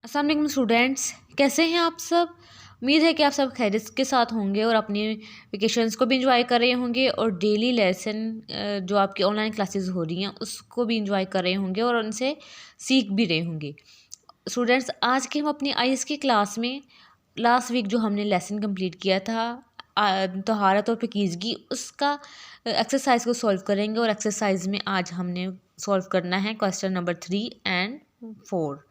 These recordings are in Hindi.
अस्सलाम वालेकुम स्टूडेंट्स, कैसे हैं आप सब। उम्मीद है कि आप सब खैरियत के साथ होंगे और अपनी वेकेशंस को भी इंजॉय कर रहे होंगे और डेली लेसन जो आपकी ऑनलाइन क्लासेस हो रही हैं उसको भी इंजॉय कर रहे होंगे और उनसे सीख भी रहे होंगे। स्टूडेंट्स, आज के हम अपनी आईएएस की क्लास में लास्ट वीक जो हमने लेसन कंप्लीट किया था तहारत और पाकीज़गी, उसका एक्सरसाइज को सॉल्व करेंगे और एक्सरसाइज में आज हमने सॉल्व करना है question number 3 and 4।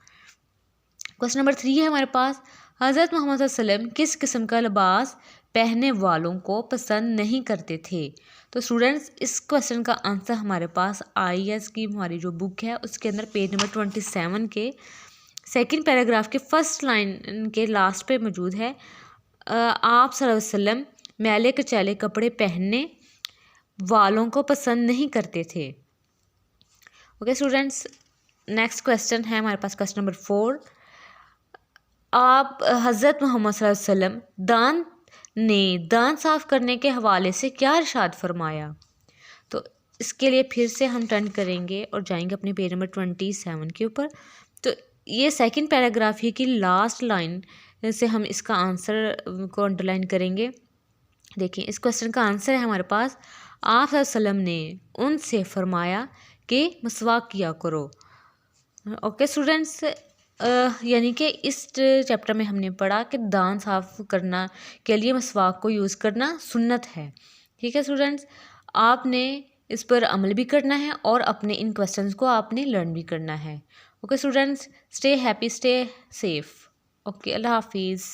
Question number 3 है हमारे पास, हज़रत मोहम्मद वसल्लम किस किस्म का लिबास पहनने वालों को पसंद नहीं करते थे। तो स्टूडेंट्स, इस क्वेश्चन का आंसर हमारे पास आईएएस की हमारी जो बुक है उसके अंदर पेज नंबर 27 के सेकंड पैराग्राफ के फर्स्ट लाइन के लास्ट पे मौजूद है। आप सल्लल्लाहु अलैहि वसल्लम मैले कचैले कपड़े पहनने वालों को पसंद नहीं करते थे। ओके स्टूडेंट्स, नेक्स्ट क्वेश्चन है हमारे पास क्वेश्चन नंबर 4। आप हज़रत मोहम्मद सल्लल्लाहु अलैहि वसल्लम दांत साफ़ करने के हवाले से क्या इरशाद फरमाया। तो इसके लिए फिर से हम टर्न करेंगे और जाएंगे अपने पेज नंबर 27 के ऊपर। तो ये सेकंड पैराग्राफ ही की लास्ट लाइन से हम इसका आंसर को अंडरलाइन करेंगे। देखिए, इस क्वेश्चन का आंसर है हमारे पास, आप वसल्लम ने उनसे फरमाया कि मसवाक किया करो। ओके स्टूडेंट्स, यानी कि इस चैप्टर में हमने पढ़ा कि दांत साफ़ करना के लिए मसवाक को यूज़ करना सुन्नत है। ठीक है स्टूडेंट्स, आपने इस पर अमल भी करना है और अपने इन क्वेश्चंस को आपने लर्न भी करना है। Okay students, stay happy, stay safe. Okay, अल्लाह हाफिज़।